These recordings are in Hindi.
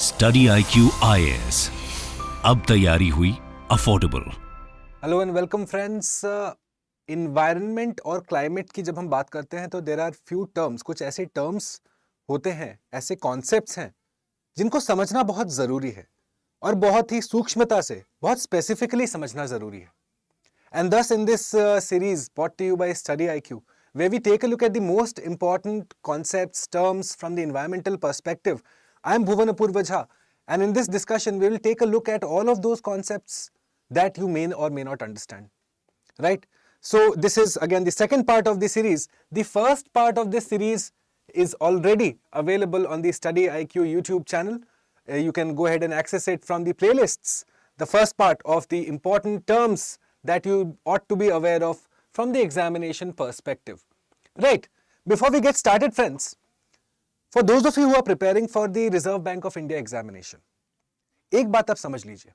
स्टडी IQ IAS, अब तैयारी हुई affordable. Hello and welcome friends. Environment और क्लाइमेट की जब हम बात करते हैं तो देर आर फ्यू टर्म्स, कुछ ऐसे टर्म्स होते हैं, ऐसे कॉन्सेप्ट्स हैं जिनको समझना बहुत ज़रूरी है और बहुत ही सूक्ष्मता से, बहुत स्पेसिफिकली समझना ज़रूरी है। एंड दस in this series brought to you by Study IQ, where we take a look at the most important concepts, terms from the environmental perspective. I am Bhuvan Apurva Jha, and in this discussion we will take a look at all of those concepts that you may or may not understand. Right? So this is again the second part of the series. The first part of this series is already available on the Study IQ YouTube channel. You can go ahead and access it from the playlists. The first part of the important terms that you ought to be aware of from the examination perspective. Right. Before we get started, friends, for those of you who are preparing for the Reserve Bank of India examination, एक बात आप समझ लीजिए,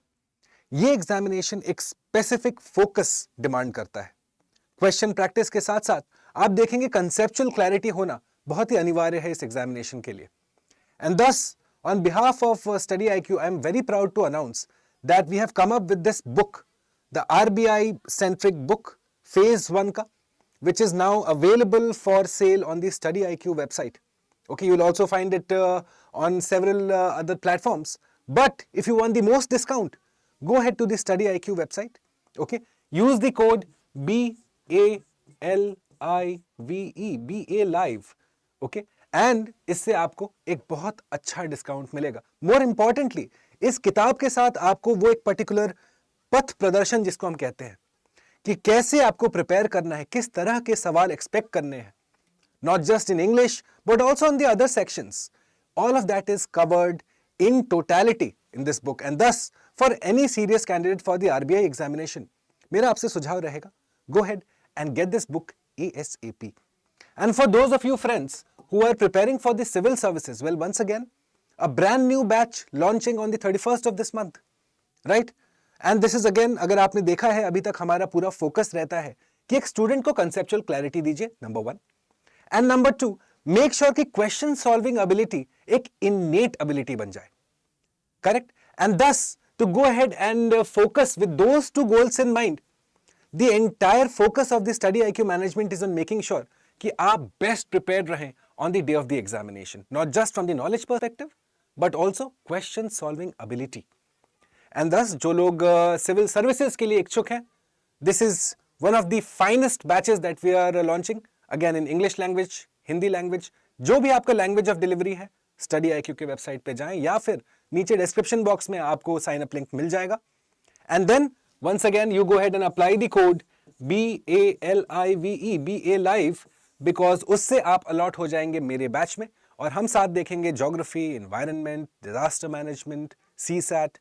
ये एग्जामिनेशन एक स्पेसिफिक फोकस डिमांड करता है। क्वेश्चन प्रैक्टिस के साथ साथ आप देखेंगे कंसेप्चुअल क्लैरिटी होना बहुत ही अनिवार्य है इस एग्जामिनेशन के लिए। And this on behalf of study IQ, I am very proud to announce that we have come up with this book, the RBI centric book phase 1 ka, which is now available for sale on the Study IQ website. Okay, you'll also find it on several other platforms, but if you want the most discount, go ahead to the Study IQ website. Okay, use the code BALIVE, BA live. Okay, and इससे आपको एक बहुत अच्छा डिस्काउंट मिलेगा। मोर इंपॉर्टेंटली, इस किताब के साथ आपको वो एक पर्टिकुलर पथ प्रदर्शन जिसको हम कहते हैं कि कैसे आपको प्रिपेयर करना है, किस तरह के सवाल एक्सपेक्ट करने हैं, not just in English but also on the other sections. All of that is covered in totality in this book, and thus for any serious candidate for the RBI examination, मेरा आपसे सुझाव रहेगा, go ahead and get this book ASAP. And for those of you friends who are preparing for the civil services, well, once again, a brand new batch launching on the 31st of this month, right? And this is again, अगर आपने देखा है, अभी तक हमारा पूरा फोकस रहता है कि एक स्टूडेंट को कंसेप्चुअल क्लैरिटी दीजिए, number 1, and number 2, make sure कि क्वेश्चन सॉल्विंग एबिलिटी एक इननेट एबिलिटी बन जाए। Correct? And this to go ahead and focus with those two goals in mind, the entire focus of the study IQ management is on making sure कि आप बेस्ट प्रिपेयर्ड रहें on the day of the examination, not just from the knowledge perspective but also question solving ability. And this जो लोग सिविल सर्विसेज के लिए इच्छुक हैं, this is one of the finest batches that we are launching, again in English language, Hindi language, जो भी आपका लैंग्वेज ऑफ डिलीवरी है, स्टडी IQ के वेबसाइट पे जाएं या फिर नीचे डिस्क्रिप्शन बॉक्स में आपको साइन अप लिंक मिल जाएगा। And then once again you go ahead and apply the code BALIVE, BA live, because उससे आप अलॉट हो जाएंगे मेरे बैच में और हम साथ देखेंगे geography, environment, disaster management, CSAT,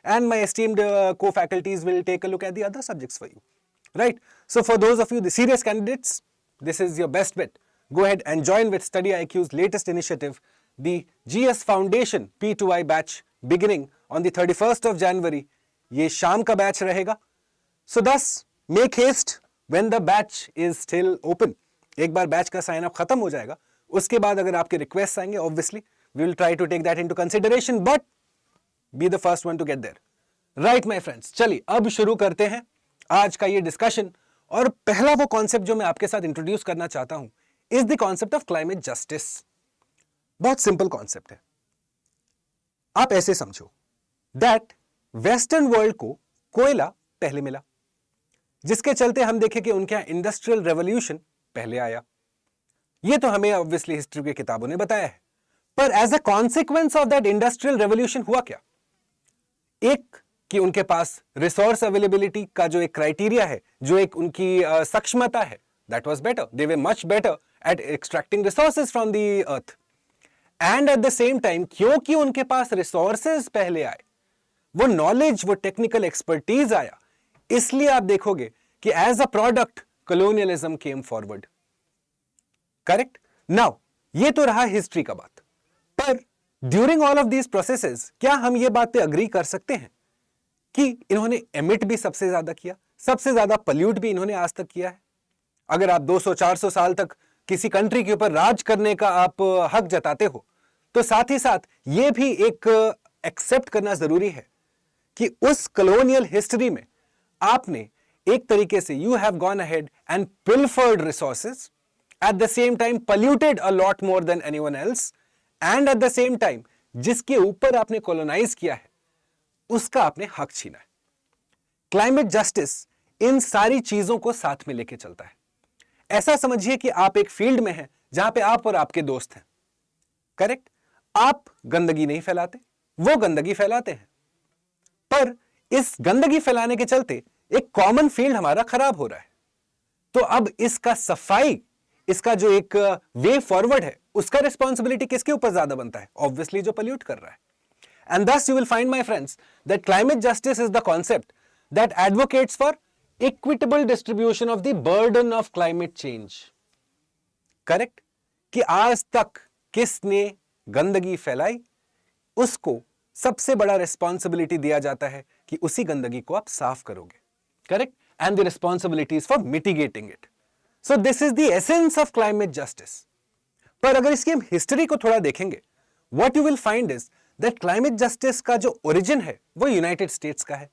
and my esteemed co-faculties will take a look at the other subjects for you. Right? So for those of you, the serious candidates, this is your best bet. Go ahead and join with Study IQ's latest initiative, the GS Foundation P2I batch, beginning on the 31st of January. ये शाम का बैच रहेगा. So thus, make haste when the batch is still open. एक बार बैच का साइन अप खत्म हो जाएगा, उसके बाद अगर आपके रिक्वेस्ट आएंगे, obviously we will try to take that into consideration, but be the first one to get there. Right, my friends. चलिए अब शुरू करते हैं आज का ये डिस्कशन, और पहला वो कॉन्सेप्ट जो मैं आपके साथ इंट्रोड्यूस करना चाहता हूं is the concept of climate justice. बहुत सिंपल कॉन्सेप्ट है। आप ऐसे समझो दैट वेस्टर्न वर्ल्ड को कोयला पहले मिला, जिसके चलते हम देखें कि उनके यहां इंडस्ट्रियल रेवोल्यूशन पहले आया। ये तो हमें ऑब्वियसली हिस्ट्री की किताबों ने बताया है, पर as a consequence of that industrial revolution हुआ क्या? एक कि उनके पास रिसोर्स अवेलेबिलिटी का जो एक क्राइटेरिया है, जो एक उनकी सक्षमता है, that was better, they were much better at extracting resources from the earth. And at the same time, क्योंकि उनके पास रिसोर्सेज पहले आए, वो नॉलेज, वो टेक्निकल एक्सपर्टीज आया, इसलिए आप देखोगे कि as a product colonialism came forward. Correct? Now ये तो रहा हिस्ट्री का बात, पर during all of these processes क्या हम ये बात पे अग्री कर सकते हैं कि इन्होंने एमिट भी सबसे ज्यादा किया, सबसे ज्यादा पल्यूट भी इन्होंने आज तक किया है? अगर आप 200-400 साल तक किसी कंट्री के ऊपर राज करने का आप हक जताते हो, तो साथ ही साथ ये भी एक एक्सेप्ट करना जरूरी है कि उस कॉलोनियल हिस्ट्री में आपने एक तरीके से you have gone ahead and pilfered resources, at the same time polluted a lot more than anyone else, and at the same time जिसके ऊपर आपने कॉलोनाइज किया है उसका आपने हक छीना है। क्लाइमेट जस्टिस इन सारी चीजों को साथ में लेके चलता है। ऐसा समझिए कि आप एक फील्ड में हैं जहां पे आप और आपके दोस्त हैं, करेक्ट? आप गंदगी नहीं फैलाते, वो गंदगी फैलाते हैं, पर इस गंदगी फैलाने के चलते एक कॉमन फील्ड हमारा खराब हो रहा है। तो अब इसका सफाई, इसका जो एक वे फॉरवर्ड है, उसका रिस्पॉन्सिबिलिटी किसके ऊपर ज्यादा बनता है? ऑब्वियसली जो पोल्यूट कर रहा है। And thus you will find, my friends, that climate justice is the concept that advocates for equitable distribution of the burden of climate change. Correct? कि आज तक किसने गंदगी फैलाई उसको सबसे बड़ा रिस्पॉन्सिबिलिटी दिया जाता है कि उसी गंदगी को आप साफ करोगे, correct? And the responsibility is for mitigating it. So this is the essence of climate justice. पर अगर इसकी हम हिस्ट्री को थोड़ा देखेंगे, what you will find is that climate justice का जो ओरिजिन है वो यूनाइटेड स्टेट्स का है।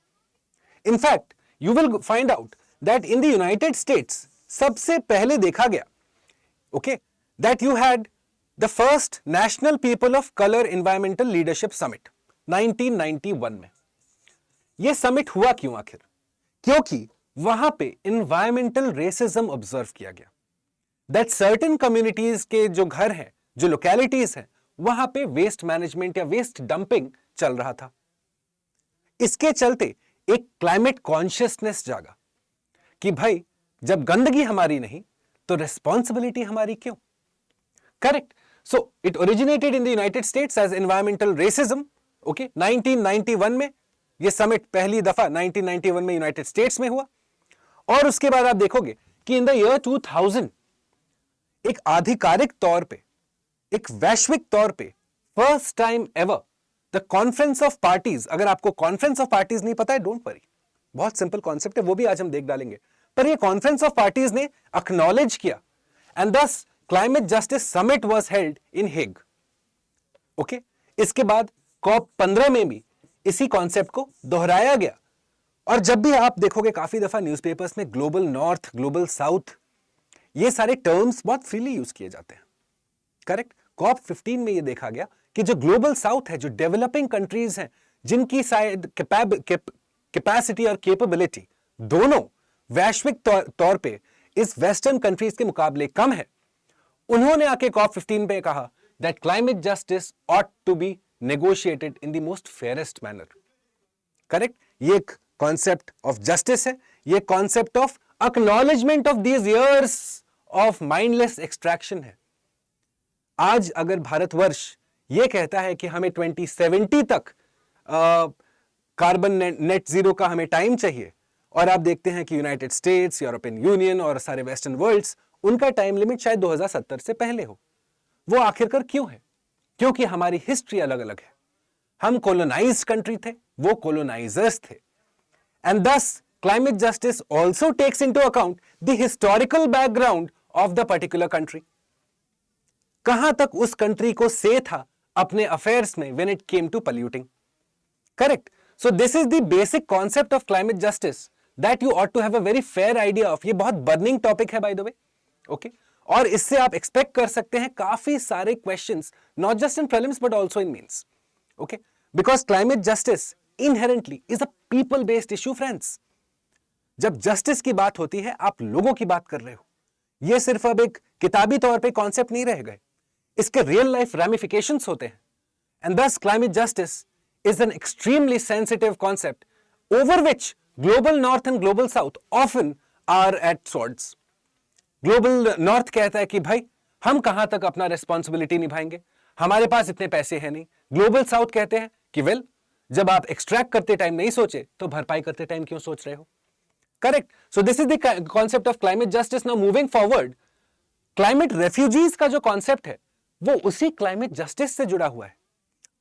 In fact you will find out that in the United states सबसे पहले देखा गया, okay, that you had the first national people of colour environmental leadership summit 1991 में। यह समिट हुआ क्यों आखिर? क्योंकि वहां पे एनवायरमेंटल रेसिज्म ऑब्जर्व किया गया, दैट सर्टेन कम्युनिटीज के जो घर हैं, जो लोकेलिटीज हैं, वहां पे वेस्ट मैनेजमेंट या वेस्ट डंपिंग चल रहा था। इसके चलते एक क्लाइमेट कॉन्शियसनेस जागा कि भाई जब गंदगी हमारी नहीं तो रिस्पॉन्सिबिलिटी हमारी क्यों? Correct? So it originated in the United States as environmental racism. Okay, 1991 में यह समिट पहली दफा 1991 में यूनाइटेड स्टेट्स में हुआ, और उसके बाद आप देखोगे कि इन द ईयर 2000 एक आधिकारिक तौर पे, एक वैश्विक तौर पे first time ever the conference of parties, अगर आपको कॉन्फ्रेंस ऑफ पार्टीज नहीं पता है, डोंट वरी, बहुत सिंपल कॉन्सेप्ट है, वो भी आज हम देख डालेंगे, पर ये कॉन्फ्रेंस ऑफ पार्टीज ने एक्नॉलेज किया and this climate justice summit was held in Hague. Okay, इसके बाद कॉप 15 में भी इसी कॉन्सेप्ट को दोहराया गया, और जब भी आप देखोगे काफी दफा न्यूज़पेपर्स में ग्लोबल नॉर्थ, ग्लोबल साउथ, ये सारे टर्म्स बहुत फ्रीली यूज किए जाते हैं, करेक्ट? कॉप 15 में ये देखा गया कि जो ग्लोबल साउथ है, जो डेवलपिंग कंट्रीज हैं, जिनकी शायद कैपेसिटी और कैपेबिलिटी दोनों वैश्विक तौर पे इस वेस्टर्न कंट्रीज के मुकाबले कम है, उन्होंने आके कॉप 15 पे कहा that climate justice ought to be negotiated in the most fairest manner. Correct? ये एक कॉन्सेप्ट ऑफ जस्टिस है, ये concept of acknowledgement of these years of mindless extraction है। आज अगर भारतवर्ष ये कहता है कि हमें 2070 तक कार्बन नेट जीरो का हमें टाइम चाहिए, और आप देखते हैं कि यूनाइटेड स्टेट्स, यूरोपियन यूनियन और सारे वेस्टर्न वर्ल्ड्स, उनका टाइम लिमिट शायद 2070 से पहले हो। वो आखिरकार क्यों है? क्योंकि हमारी हिस्ट्री अलग अलग है। हम कॉलोनाइज्ड कंट्री थे, वो कॉलोनाइजर्स थे, and this climate justice also takes into account the historical background of the particular country. कहां तक उस कंट्री को से था अपने अफेयर्स में when it came to polluting. Correct? So this is the basic concept of climate justice that you ought to have a very fair idea of. ये बहुत बर्निंग टॉपिक है बाय द वे, ओके, और इससे आप एक्सपेक्ट कर सकते हैं काफी सारे questions, not just in prelims but also in mains, okay, because climate justice inherently is a people based issue friends. जब जस्टिस की बात होती है, आप लोगों की बात कर रहे हो। यह सिर्फ अब एक किताबी तौर पे कॉन्सेप्ट नहीं रह गए, इसके रियल लाइफ रैमिफिकेशंस होते हैं, and this climate justice is an extremely sensitive concept over which global north and global south often are at swords. Global north कहता है कि भाई हम कहां तक अपना रिस्पॉन्सिबिलिटी निभाएंगे, हमारे पास इतने पैसे हैं नहीं। ग्लोबल साउथ कहते हैं कि वेल, जब आप एक्सट्रैक्ट करते टाइम नहीं सोचे तो भरपाई करते टाइम क्यों सोच रहे हो? Correct? So this is the concept of climate justice. Now moving forward, climate refugees का जो कॉन्सेप्ट है वो उसी क्लाइमेट जस्टिस से जुड़ा हुआ है।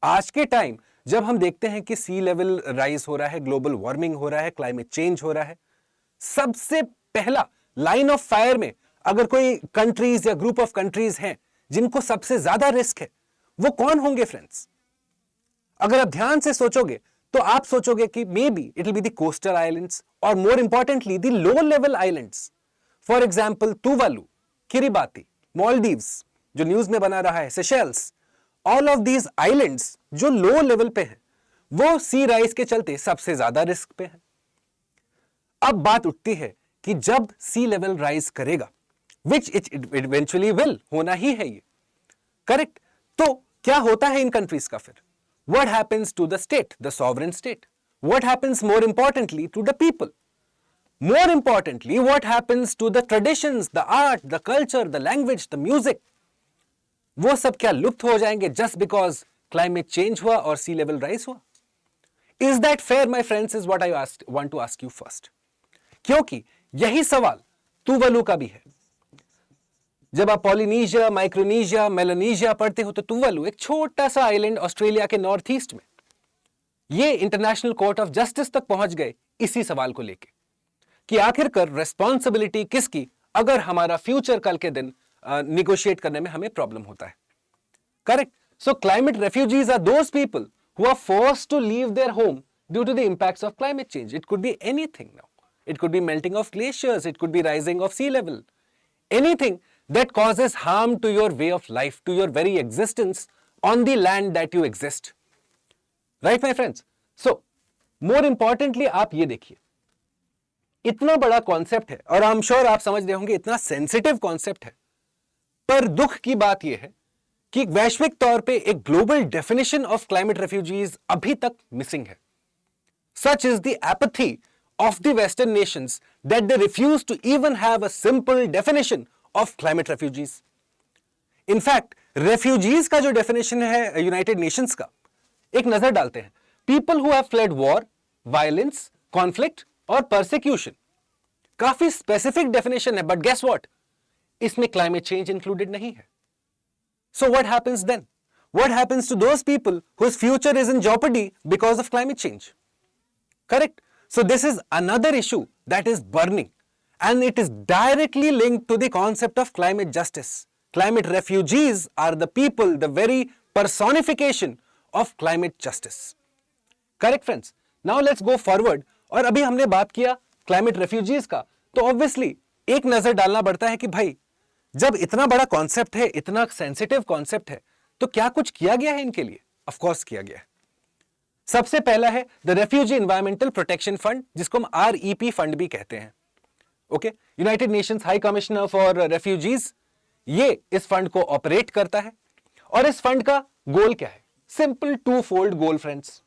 आज के टाइम जब हम देखते हैं कि सी लेवल राइज हो रहा है, ग्लोबल वार्मिंग हो रहा है, क्लाइमेट चेंज हो रहा है, सबसे पहला लाइन ऑफ फायर में अगर कोई कंट्रीज या ग्रुप ऑफ कंट्रीज हैं जिनको सबसे ज्यादा रिस्क है, वो कौन होंगे फ्रेंड्स? अगर आप ध्यान से सोचोगे तो आप सोचोगे कि maybe it will be the coastal islands और more importantly the low level islands. For example Tuvalu, Kiribati, Maldives जो न्यूज में बना रहा है, Seychelles, all of these islands जो लो लेवल पे हैं, वो सी राइज के चलते सबसे ज्यादा रिस्क पे हैं। अब बात उठती है कि जब सी लेवल राइज करेगा, विच इट इवेंचुअली विल, होना ही है ये, करेक्ट, तो क्या होता है इन कंट्रीज का फिर? What happens to the state, the sovereign state? What happens more importantly to the people? More importantly, what happens to the traditions, the art, the culture, the language, the music? वो सब क्या लुप्त हो जाएंगे just because climate change हुआ और sea level rise हुआ? Is that fair, my friends, is what I want to ask you first. क्योंकि यही सवाल तुवालू का भी है। जब आप पॉलिनीशिया, माइक्रोनेशिया, मेलानेशिया पढ़ते हो तो तुवालू एक छोटा सा आइलैंड ऑस्ट्रेलिया के नॉर्थ ईस्ट में, ये इंटरनेशनल कोर्ट ऑफ जस्टिस तक पहुंच गए इसी सवाल को लेके कि आखिरकार रेस्पॉन्सिबिलिटी किसकी अगर हमारा फ्यूचर कल के दिन निगोशिएट करने में हमें प्रॉब्लम होता है। Correct. So climate refugees are those people who are forced to leave their home due to the impacts of climate change. It could be anything now, it could be melting of glaciers, it could be rising of sea level, anything that causes harm to your way of life, to your very existence on the land that you exist. Right, my friends? So, more importantly, आप ये देखिए, इतना बड़ा कॉन्सेप्ट है और आई एम श्योर आप समझ रहे होंगे इतना सेंसिटिव कॉन्सेप्ट है, पर दुख की बात यह है कि वैश्विक तौर पे एक global definition of climate refugees अभी तक मिसिंग है। Such is the apathy of the Western nations that they refuse to even have a simple definition of climate refugees. In fact, refugees का जो definition है United Nations का, एक नजर डालते हैं। People who have fled war, violence, conflict और persecution. काफी specific definition है, but guess what? इसमें climate change included नहीं है। So what happens then? What happens to those people whose future is in jeopardy because of climate change? Correct? So this is another issue that is burning and it is directly linked to the concept of climate justice. Climate refugees are the people, the very personification of climate justice. Correct friends? Now let's go forward. और अभी हमने बात किया climate refugees का, तो obviously एक नजर डालना पड़ता है कि भाई जब इतना बड़ा कॉन्सेप्ट है, इतना सेंसिटिव कॉन्सेप्ट है, तो क्या कुछ किया गया है इनके लिए? ऑफ कोर्स किया गया है। सबसे पहला है the refugee environmental protection fund, जिसको हम REP फंड भी कहते हैं। Okay, United Nations high commissioner for refugees ये इस फंड को ऑपरेट करता है। और इस फंड का गोल क्या है? Simple two fold goal friends.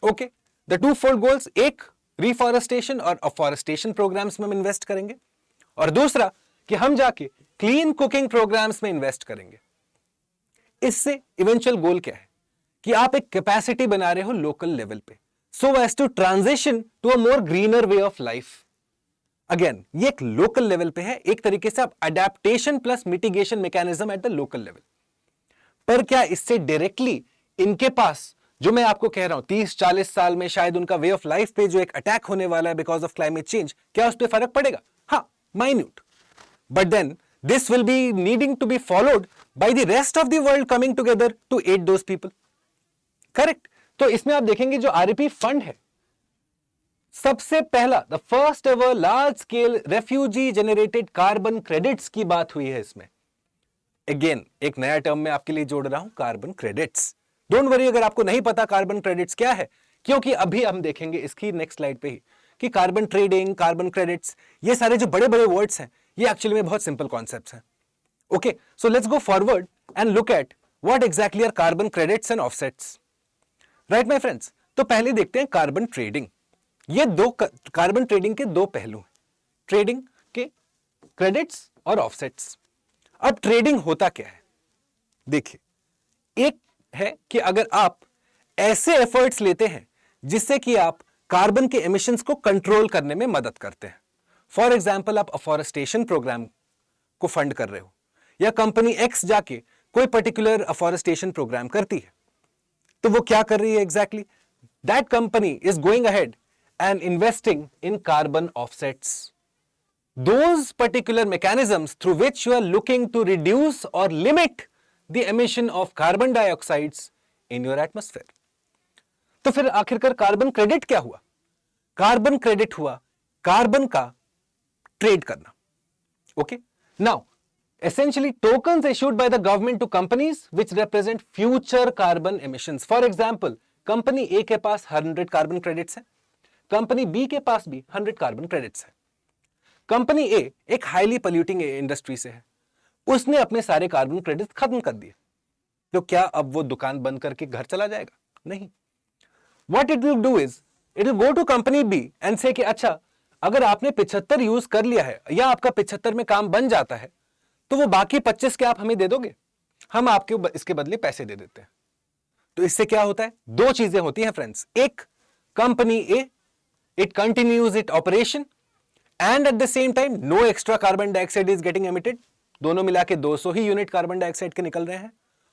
Okay, the two fold goals, एक रिफॉरेस्टेशन और अफॉरेस्टेशन प्रोग्राम्स में हम इन्वेस्ट करेंगे और दूसरा कि हम जाके क्लीन कुकिंग प्रोग्राम्स में इन्वेस्ट करेंगे। इससे इवेंचुअल गोल क्या है कि आप एक कैपेसिटी बना रहे हो लोकल लेवल पे, so as to transition to a more greener way of life. Again ये एक लोकल लेवल पे है, एक तरीके से आप adaptation plus mitigation mechanism at the local level. पर क्या इससे डायरेक्टली इनके पास जो मैं आपको कह रहा हूं 30-40 साल में शायद उनका वे ऑफ लाइफ पे जो एक अटैक होने वाला है बिकॉज ऑफ क्लाइमेट चेंज, क्या उस पर फर्क पड़ेगा? हाँ, minute, but then this will be needing to be followed by the rest of the world coming together to aid those people. Correct? तो इसमें आप देखेंगे जो REP फंड है, सबसे पहला the first ever large scale refugee generated carbon credits की बात हुई है इसमें। अगेन एक नया टर्म में आपके लिए जोड़ रहा हूं, कार्बन क्रेडिट्स। डोंट वरी अगर आपको नहीं पता कार्बन क्रेडिट्स क्या है, क्योंकि अभी हम देखेंगे इसकी नेक्स्ट स्लाइड पे ही कि कार्बन ट्रेडिंग, कार्बन क्रेडिट्स, ये सारे जो बड़े बड़े वर्ड्स हैं ये एक्चुअली में बहुत सिंपल कॉन्सेप्ट्स हैं। Okay, so let's go forward and look at what exactly are carbon credits and offsets. Right my friends, तो पहले देखते हैं कार्बन ट्रेडिंग। ये दो कार्बन ट्रेडिंग के दो पहलू हैं, ट्रेडिंग के क्रेडिट्स और ऑफसेट्स। अब ट्रेडिंग होता क्या है? देखिए, एक है कि अगर आप ऐसे एफर्ट्स लेते हैं जिससे कि आप कार्बन के एमिशंस को कंट्रोल करने में मदद करते हैं। फॉर एग्जाम्पल, आप अफॉरेस्टेशन प्रोग्राम को फंड कर रहे हो या कंपनी एक्स जाके कोई पर्टिकुलर अफॉरेस्टेशन प्रोग्राम करती है, तो वो क्या कर रही है exactly? That company is going ahead and investing in carbon offsets, those particular mechanisms through which you are looking to reduce और limit the emission of carbon dioxides in your atmosphere. तो फिर आखिरकार कार्बन क्रेडिट क्या हुआ? कार्बन क्रेडिट हुआ कार्बन का ट्रेड करना। Okay, now essentially tokens issued by the government to companies which represent future carbon emissions. For example, company A के पास 100 कार्बन क्रेडिट्स है, कंपनी बी के पास भी 100 कार्बन क्रेडिट्स है। कंपनी ए एक हाईली पोल्यूटिंग इंडस्ट्री से है, उसने अपने सारे कार्बन क्रेडिट्स खत्म कर दिए, तो क्या अब वो दुकान बंद करके घर चला जाएगा? नहीं। What it will do is it will go to company B and say कि अच्छा, अगर आपने 75 यूज कर लिया है या आपका 75 में काम बन जाता है, तो वो बाकी 25 के आप हमें दे दोगे, हम आपके इसके बदले पैसे दे देते हैं। तो इससे क्या होता है? दो चीजें होती हैं फ्रेंड्स। एक, company A it continues it operation and at the same time no extra carbon dioxide is getting emitted, दोनों मिला के 200 ही यूनिट कार्बन डाइऑक्साइड के निकल रहे हैं।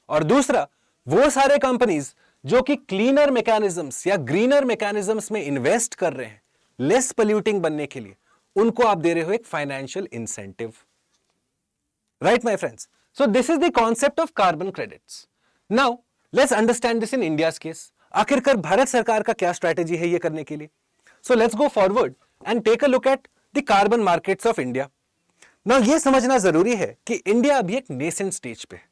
और दूसरा, वो सारे कंपनीज जो कि क्लीनर मैकेनिज्म्स या ग्रीनर मैकेनिज्म्स में इन्वेस्ट कर रहे हैं लेस पोल्यूटिंग बनने के लिए, उनको आप दे रहे हो एक financial incentive. Right, my friends? So this is the concept of carbon credits. Now, let's understand this in India's case. आखिरकार भारत सरकार का क्या स्ट्रैटेजी है ये करने के लिए? So let's go forward and take a look at the carbon markets of India. Now ये समझना जरूरी है कि इंडिया अभी एक नेसेंट स्टेज पे है,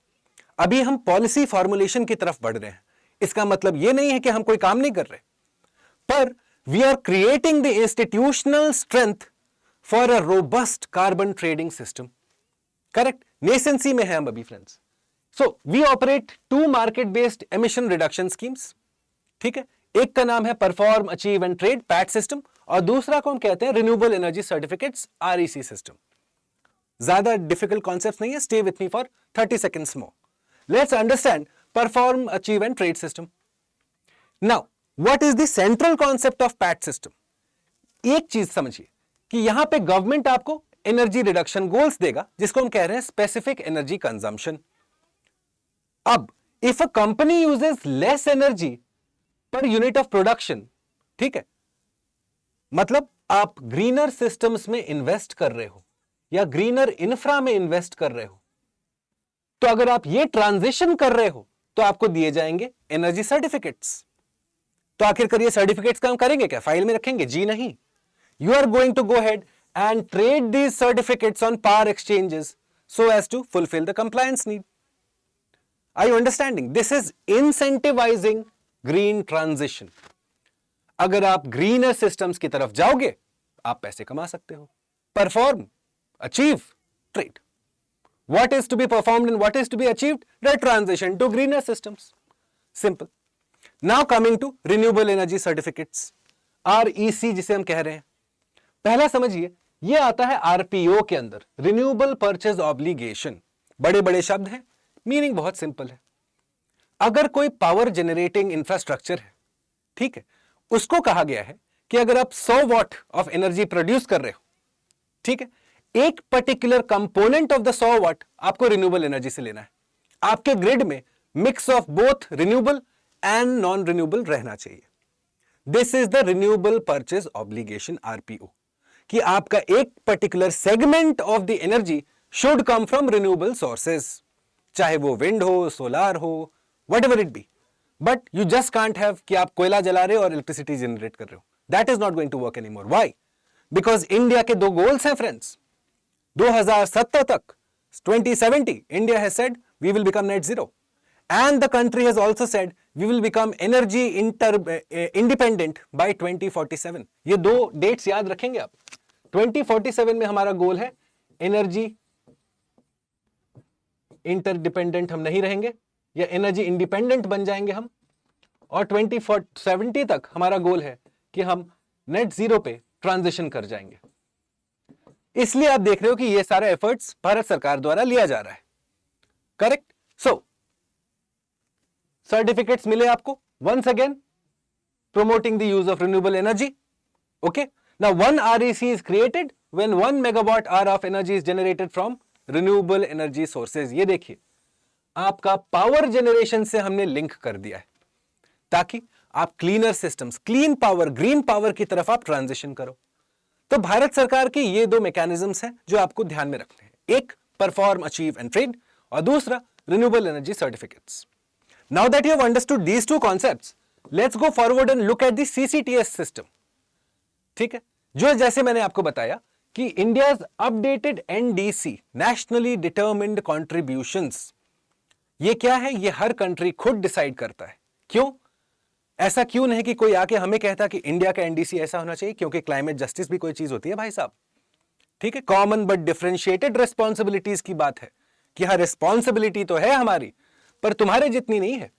अभी हम पॉलिसी फॉर्मुलेशन की तरफ बढ़ रहे हैं। इसका मतलब ये नहीं है कि हम कोई काम नहीं कर रहे, पर we are creating the institutional strength for a robust carbon trading system. Correct, nascency में है हम अभी friends. So we operate 2 market based emission reduction schemes. ठीक है, एक का नाम है perform achieve and trade PAT system, और दूसरा को हम कहते हैं renewable energy certificates REC system. ज्यादा डिफिकल्ट कॉन्सेप्ट्स नहीं है, stay with me for 30 seconds more. Let's understand perform achieve and trade system. Now what is the central concept of PAT system? एक चीज समझिए कि यहां पे गवर्नमेंट आपको एनर्जी रिडक्शन गोल्स देगा, जिसको हम कह रहे हैं स्पेसिफिक एनर्जी कंजम्पशन। अब if a company uses less energy per unit of production, ठीक है, मतलब आप ग्रीनर सिस्टम्स में इन्वेस्ट कर रहे हो या ग्रीनर इंफ्रा में इन्वेस्ट कर रहे हो, तो अगर आप ये ट्रांजिशन कर रहे हो तो आपको दिए जाएंगे एनर्जी सर्टिफिकेट्स। तो आखिरकार ये सर्टिफिकेट्स काम करेंगे क्या? फाइल में रखेंगे? जी नहीं। You are going to go ahead and trade these certificates on power exchanges so as to fulfill the compliance need. Are you understanding? This is incentivizing green transition. अगर आप greener systems की तरफ जाओगे, आप पैसे कमा सकते हो। Perform, achieve, trade. What is to be performed and what is to be achieved? The transition to greener systems. Simple. Now coming to renewable energy certificates, REC जिसे हम कह रहे हैं। पहला समझिए, ये आता है RPO के अंदर, रिन्यूएबल परचेज ऑब्लिगेशन। बड़े बड़े शब्द हैं, मीनिंग बहुत सिंपल है। अगर कोई पावर जनरेटिंग इंफ्रास्ट्रक्चर है, ठीक है, उसको कहा गया है कि अगर आप 100 वॉट ऑफ एनर्जी प्रोड्यूस कर रहे हो, ठीक है, एक particular component of the 100 what आपको रिन्यूएबल एनर्जी से लेना है। आपके ग्रिड में mix of both renewable and non renewable रहना चाहिए। This is the renewable purchase obligation RPO, कि आपका एक particular segment of the energy should come from renewable sources, चाहे वो विंड हो, सोलार हो, whatever it be. But you just can't have कि आप कोयला जला रहे हो और इलेक्ट्रिसिटी जनरेट कर रहे हो। That is not going to work anymore. Why? Because India के 2 गोल्स हैं फ्रेंड्स। 2070 तक, 2070, India has said we will become net zero, and the country has also said we will become energy independent by 2047। ये 2 डेट्स याद रखेंगे आप। 2047 में हमारा गोल है एनर्जी इंटरडिपेंडेंट हम नहीं रहेंगे, या एनर्जी इंडिपेंडेंट बन जाएंगे हम, और 2070 तक हमारा गोल है कि हम नेट जीरो पे ट्रांजिशन कर जाएंगे। इसलिए आप देख रहे हो कि ये सारा एफर्ट्स भारत सरकार द्वारा लिया जा रहा है। करेक्ट? सो सर्टिफिकेट्स मिले आपको, once again promoting the use of renewable energy. Okay, now one REC is created when 1 megawatt hour of energy is generated from renewable energy sources. ये देखिए, आपका पावर जनरेशन से हमने लिंक कर दिया है ताकि आप cleaner systems, clean power, green power की तरफ आप ट्रांजिशन करो। तो भारत सरकार के ये 2 मैकेनिज्म्स हैं जो आपको ध्यान में रखने हैं। एक परफॉर्म अचीव एंड ट्रेड, और दूसरा renewable energy certificates. Now that you have understood these two concepts, let's go forward and look at the CCTS system. ठीक है, जो जैसे मैंने आपको बताया कि India's updated NDC, nationally determined contributions, ये क्या है? ये हर कंट्री खुद डिसाइड करता है। क्यों? ऐसा क्यों नहीं कि कोई आके हमें कहता कि इंडिया का एनडीसी ऐसा होना चाहिए, क्योंकि क्लाइमेट जस्टिस भी कोई चीज होती है भाई साहब। ठीक है, कॉमन बट डिफरेंशिएटेड रिस्पॉन्सिबिलिटीज की बात है कि हाँ, रिस्पॉन्सिबिलिटी तो है हमारी, पर तुम्हारे जितनी नहीं है।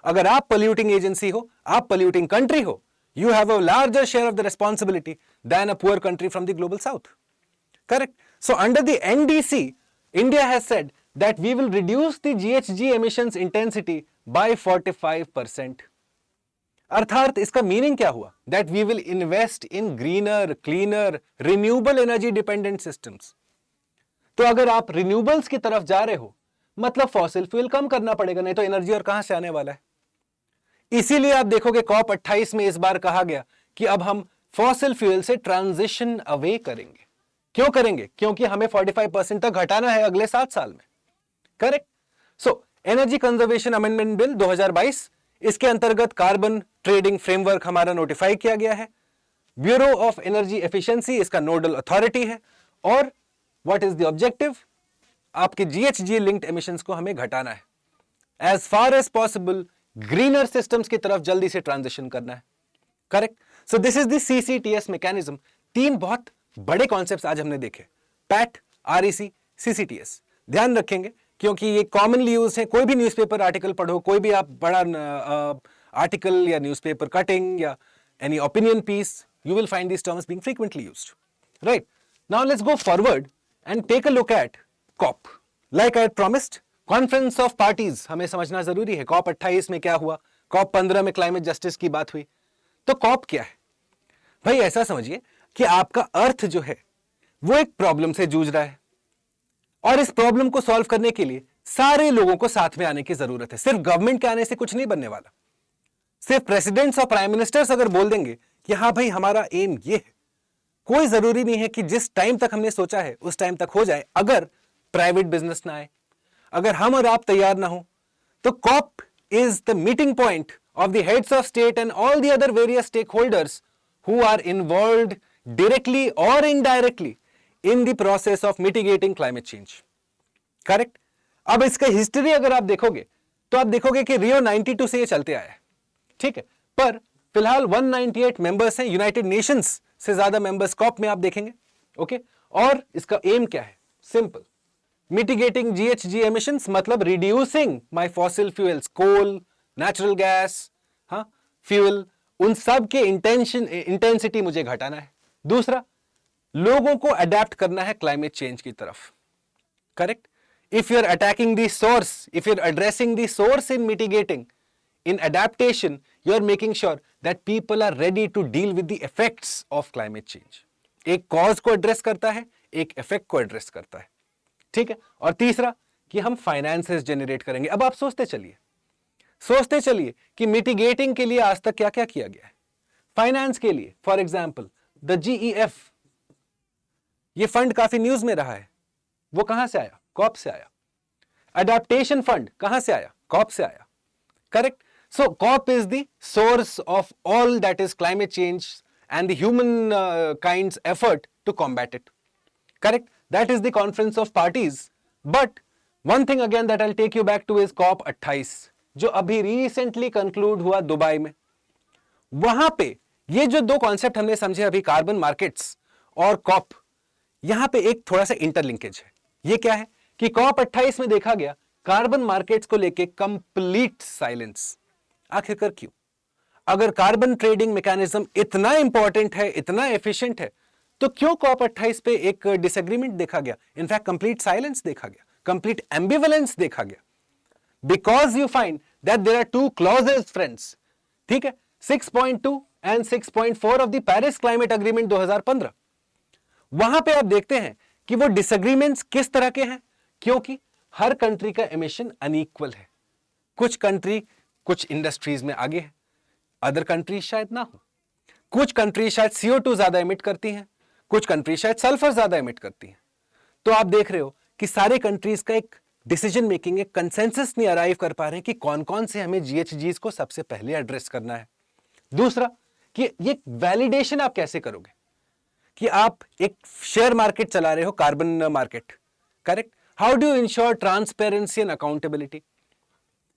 अगर आप पोल्यूटिंग एजेंसी हो, आप पोल्यूटिंग कंट्री हो, you have a larger share of the responsibility than a poor country from the global south. Correct? So under the NDC, India has said that we will reduce the GHG emissions intensity by 45%. अर्थात इसका मीनिंग क्या हुआ? That we will invest in greener, cleaner, renewable energy dependent systems. तो अगर आप रिन्यूएबल्स की तरफ जा रहे हो, मतलब फॉसिल फ्यूल कम करना पड़ेगा, नहीं तो एनर्जी और कहां से आने वाला है। इसीलिए आप देखोगे COP 28 में इस बार कहा गया कि अब हम फॉसिल फ्यूल से ट्रांजिशन अवे करेंगे। क्यों करेंगे? क्योंकि हमें 45% तक घटाना है अगले 7 साल में। Correct? So energy conservation amendment bill 2022, इसके अंतर्गत कार्बन ट्रेडिंग फ्रेमवर्क हमारा नोटिफाई किया गया है। ब्यूरो ऑफ एनर्जी एफिशिएंसी इसका नोडल अथॉरिटी है। और व्हाट इज द ऑब्जेक्टिव? आपके GHG लिंक्ड एमिशंस को हमें घटाना है। As far as possible greener systems की तरफ जल्दी से ट्रांजिशन करना है। Correct? So this is the CCTS mechanism. 3 बहुत बड़े कॉन्सेप्ट्स आज हमने देखे, पैट, REC, CCTS। ध्यान रखेंगे क्योंकि ये कॉमनली यूज है। कोई भी न्यूज़पेपर आर्टिकल पढ़ो, कोई भी आप बड़ा आर्टिकल या न्यूज़पेपर कटिंग या any opinion piece, you will find these terms being frequently used. Right? Now let's go forward and take a look at COP. Like I had promised, conference of parties हमें समझना जरूरी है। COP 28 में क्या हुआ, COP 15 में क्लाइमेट जस्टिस की बात हुई। तो COP क्या है भाई? ऐसा समझिए कि आपका अर्थ जो है वो एक प्रॉब्लम से जूझ रहा है, और इस प्रॉब्लम को सॉल्व करने के लिए सारे लोगों को साथ में आने की जरूरत है। सिर्फ गवर्नमेंट के आने से कुछ नहीं बनने वाला। सिर्फ प्रेसिडेंट्स और प्राइम मिनिस्टर्स अगर बोल देंगे कि हाँ भाई हमारा एम ये है, कोई जरूरी नहीं है कि जिस टाइम तक हमने सोचा है उस टाइम तक हो जाए। अगर प्राइवेट बिजनेस ना आए, अगर हम और आप तैयार ना हो, तो COP is the meeting point of the heads of state and all the other various stakeholders who are involved directly or indirectly in the process of mitigating climate change. Correct? अब इसका हिस्ट्री अगर आप देखोगे तो आप देखोगे कि रियो 92 से ये चलते आया है। ठीक है, पर फिलहाल 198 मेंबर्स हैं, यूनाइटेड नेशंस से ज्यादा मेंबर्स COP में आप देखेंगे। ओके, और इसका एम क्या है? सिंपल, मिटिगेटिंग GHG एमिशंस, मतलब reducing my fossil fuels, coal, natural gas, हाँ फ्यूल, उन सब के इंटेंसिटी मुझे घटाना है। दूसरा, लोगों को अडेप्ट करना है क्लाइमेट चेंज की तरफ। Correct? If you are attacking the source, if you are addressing the source in mitigating, in adaptation, you are making sure that people are ready to deal with the effects of climate change. एक कॉज को एड्रेस करता है, एक इफेक्ट को एड्रेस करता है। ठीक है, और तीसरा कि हम फाइनेंसेस जनरेट करेंगे। अब आप सोचते चलिए कि मिटिगेटिंग के लिए आज तक क्या क्या किया गया है। फाइनेंस के लिए फॉर एग्जांपल द GEF, ये फंड काफी न्यूज में रहा है, वो कहां से आया? COP से आया। अडेप्टेशन फंड कहां से आया? COP से आया। Correct? So COP is the source of all that is climate change and the human kind's effort to combat it. Correct? That is the conference of parties. But one thing again that I'll take you back to is COP 28, जो अभी recently conclude हुआ दुबई में। वहां पे ये जो 2 कॉन्सेप्ट हमने समझे अभी, कार्बन मार्केट्स और COP, यहां पे एक थोड़ा सा इंटरलिंकेज है। ये क्या है कि COP 28 में देखा गया कार्बन मार्केट्स को लेके कंप्लीट साइलेंस। आखिरकार क्यों? अगर कार्बन ट्रेडिंग मैकेनिज्म इतना इंपॉर्टेंट है, इतना एफिशिएंट है, तो क्यों COP 28 पे एक डिसएग्रीमेंट देखा गया? इनफैक्ट कंप्लीट साइलेंस देखा गया, कंप्लीट एम्बिवलेंस देखा गया। Because you find that there are 2 clauses friends. ठीक है, 6.2 and 6.4 of the Paris climate agreement 2015। वहां पे आप देखते हैं कि वो डिसएग्रीमेंट्स किस तरह के हैं, क्योंकि हर कंट्री का एमिशन अनइक्वल है। कुछ कंट्री कुछ इंडस्ट्रीज में आगे है, अदर कंट्रीज शायद ना हो। कुछ कंट्रीज शायद CO2 ज्यादा एमिट करती हैं, कुछ कंट्रीज शायद सल्फर ज्यादा एमिट करती हैं। तो आप देख रहे हो कि सारे कंट्रीज का एक डिसीजन मेकिंग, एक कंसेंसस नहीं अराइव कर पा रहे हैं कि कौन कौन से हमें जीएचजीज को सबसे पहले एड्रेस करना है। दूसरा कि ये वैलिडेशन आप कैसे करोगे कि आप एक शेयर मार्केट चला रहे हो, carbon market, correct? How do you ensure transparency and accountability?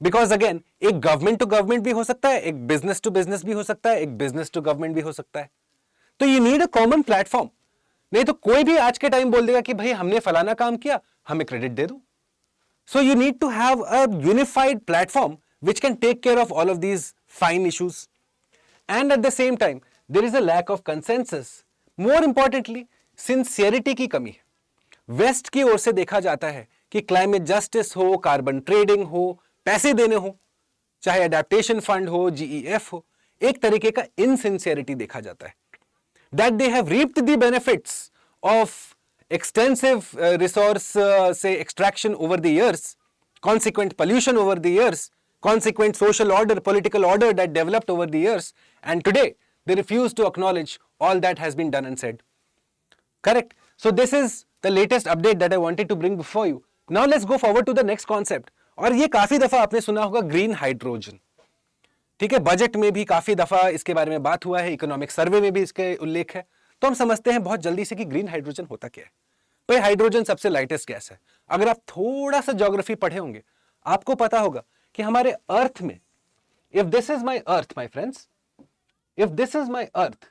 Because again, एक गवर्नमेंट टू गवर्नमेंट भी हो सकता है, एक बिजनेस टू बिजनेस भी हो सकता है, एक बिजनेस टू गवर्नमेंट भी हो सकता है। तो you need a common platform. नहीं तो कोई भी आज के टाइम बोल देगा कि भाई हमने फलाना काम किया, हमें क्रेडिट दे दो। So you need to have a unified platform which can take care of all of these fine issues. And at the same time, there is a lack of consensus. More importantly, sincerity की कमी है। वेस्ट की ओर से देखा जाता है कि क्लाइमेट जस्टिस हो, कार्बन ट्रेडिंग हो, पैसे देने हो, चाहे अडेप्टेशन फंड हो, जीईएफ हो, एक तरीके का इनसिंसियरिटी देखा जाता है। That they have reaped the benefits of extensive resource say extraction over the years, consequent pollution over the years, consequent social order, political order that developed over the years, and today they refuse to acknowledge all that has been done and said. Correct? So this is the latest update that I wanted to bring before you. Now let's go forward to the next concept. और ये काफी दफा आपने सुना होगा ग्रीन हाइड्रोजन। ठीक है, बजट में भी काफी दफा इसके बारे में बात हुआ है, इकोनॉमिक सर्वे में भी इसके उल्लेख है। तो हम समझते हैं बहुत जल्दी से कि ग्रीन हाइड्रोजन होता क्या है। भाई हाइड्रोजन सबसे लाइटेस्ट गैस है। अगर आप थोड़ा सा ज्योग्राफी पढ़े होंगे, आपको पता होगा कि हमारे अर्थ में, if this is my earth my friends, if this is my earth,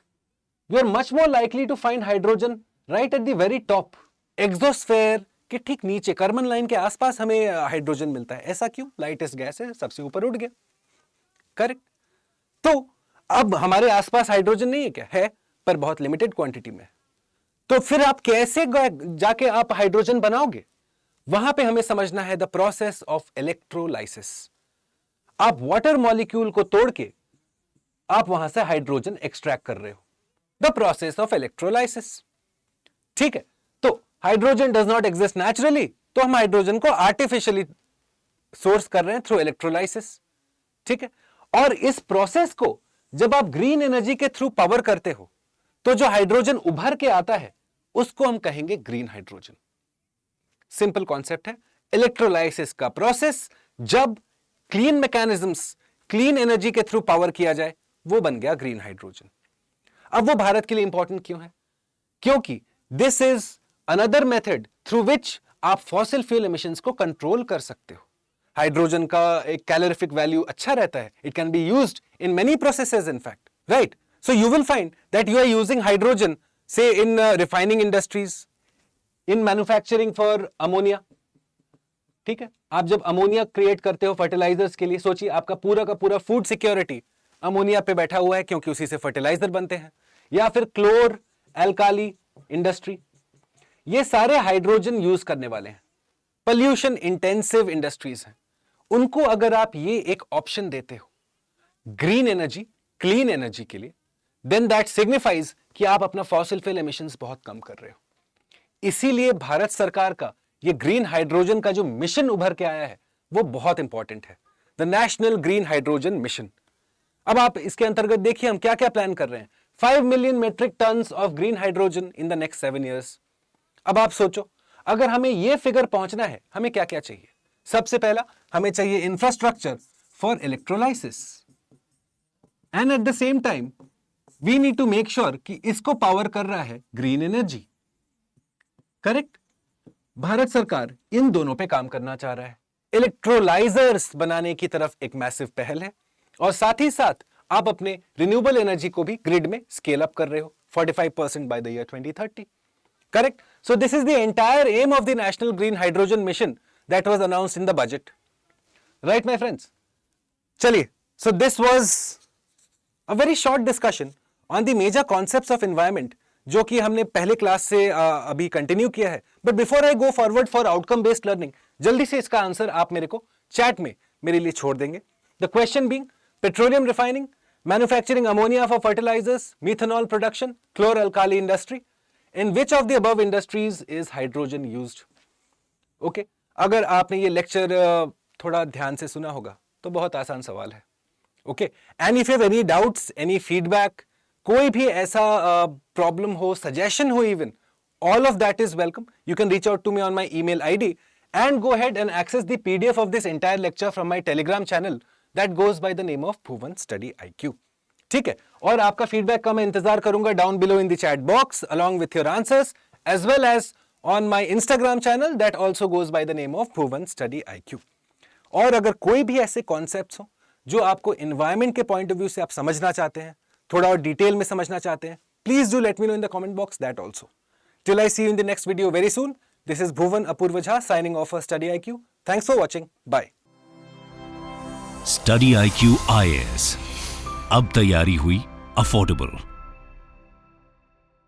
you are much more likely to find hydrogen right at the very top, exosphere के ठीक नीचे, कार्बन लाइन के आसपास हमें हाइड्रोजन मिलता है। ऐसा क्यों? लाइटेस्ट गैस है, सबसे ऊपर उठ गया। करेक्ट? तो अब हमारे आसपास हाइड्रोजन नहीं है क्या? है, पर बहुत लिमिटेड क्वांटिटी में। तो फिर आप कैसे जाके आप हाइड्रोजन बनाओगे? वहां पे हमें समझना है द प्रोसेस ऑफ इलेक्ट्रोलाइसिस। आप वाटर मॉलिक्यूल को तोड़ के आप वहां से हाइड्रोजन एक्सट्रैक्ट कर रहे हो, द प्रोसेस ऑफ इलेक्ट्रोलाइसिस। ठीक है, तो hydrogen does not exist naturally, तो हम हाइड्रोजन को आर्टिफिशियली सोर्स कर रहे हैं थ्रू इलेक्ट्रोलाइसिस। ठीक है, और इस प्रोसेस को जब आप ग्रीन एनर्जी के थ्रू पावर करते हो, तो जो हाइड्रोजन उभर के आता है उसको हम कहेंगे ग्रीन हाइड्रोजन। सिंपल कॉन्सेप्ट है। इलेक्ट्रोलाइसिस का प्रोसेस जब क्लीन मैकेनिज्म्स, क्लीन एनर्जी के थ्रू पावर किया जाए, वो बन गया ग्रीन हाइड्रोजन। अब वो भारत के लिए इंपॉर्टेंट क्यों है? क्योंकि this is another method through which आप फॉसिल फ्यूल एमिशंस को कंट्रोल कर सकते हो। हाइड्रोजन का एक कैलोरीफिक वैल्यू अच्छा रहता है, it can be used in many processes in fact, right? So you will find that you are using hydrogen, say in refining industries, in manufacturing for ammonia. ठीक है, आप जब अमोनिया क्रिएट करते हो फर्टिलाइजर्स के लिए, सोचिए आपका पूरा का पूरा फूड सिक्योरिटी अमोनिया पे बैठा हुआ है, क्योंकि उसी से फर्टिलाइजर बनते हैं। या फिर क्लोर एल्काली इंडस्ट्री, ये सारे हाइड्रोजन यूज करने वाले हैं। पोल्यूशन इंटेंसिव इंडस्ट्रीज हैं, उनको अगर आप ये एक ऑप्शन देते हो ग्रीन एनर्जी, क्लीन एनर्जी के लिए, then that signifies कि आप अपना फॉसिल फ्यूल एमिशंस बहुत कम कर रहे हो। इसीलिए भारत सरकार का ये ग्रीन हाइड्रोजन का जो मिशन उभर के आया है वो बहुत इंपॉर्टेंट है, the national green hydrogen mission. अब आप इसके अंतर्गत देखिए हम क्या क्या प्लान कर रहे हैं। 5 million metric tons of green hydrogen in the next 7 years। अब आप सोचो, अगर हमें यह फिगर पहुंचना है, हमें क्या क्या चाहिए? सबसे पहला हमें चाहिए infrastructure for electrolysis, and at the same time we need to make sure कि इसको पावर कर रहा है ग्रीन एनर्जी। करेक्ट? भारत सरकार इन दोनों पे काम करना चाह रहा है। इलेक्ट्रोलाइजर्स बनाने की तरफ एक मैसिव पहल है, और साथ ही साथ आप अपने रिन्यूएबल एनर्जी को भी ग्रिड में स्केल अप कर रहे हो 45% by the year 2030। Correct? So this is the entire aim of the national green hydrogen mission that was announced in the budget. Right my friends? चलिए, so this was a very short discussion on the major concepts of environment, जो कि हमने पहले क्लास से अभी कंटिन्यू किया है। But before I go forward for outcome based learning, जल्दी से इसका आंसर आप मेरे को चैट में मेरे लिए छोड़ देंगे। The question being petroleum refining, manufacturing ammonia for fertilisers, methanol production, chlor alkali industry, in which of the above industries is hydrogen used? Okay, अगर आपने ये लेक्चर थोड़ा ध्यान से सुना होगा तो बहुत आसान सवाल है। Okay, and if you have any doubts, any feedback, कोई भी ऐसा प्रॉब्लम हो, सजेशन हो, even all of that is welcome. You can reach out to me on my email ID and go ahead and access the PDF of this entire lecture from my Telegram channel that goes by the name of Bhuvan Study IQ. ठीक है, और आपका फीडबैक का मैं इंतजार करूंगा down below in the chat box along with your answers as well as on my Instagram channel that also goes by the name of Bhuvan Study IQ. और अगर कोई भी ऐसे कॉन्सेप्ट्स हो जो आपको एनवायरमेंट के पॉइंट ऑफ व्यू से आप समझना चाहते हैं, थोड़ा और डिटेल में समझना चाहते हैं, please do let me know in the comment box that also. Till I see you in the next video very soon. This is Bhuvan Apurva Jha signing off for Study IQ. Thanks for watching. Bye. Study IQ IAS. अब तैयारी हुई अफोर्डेबल.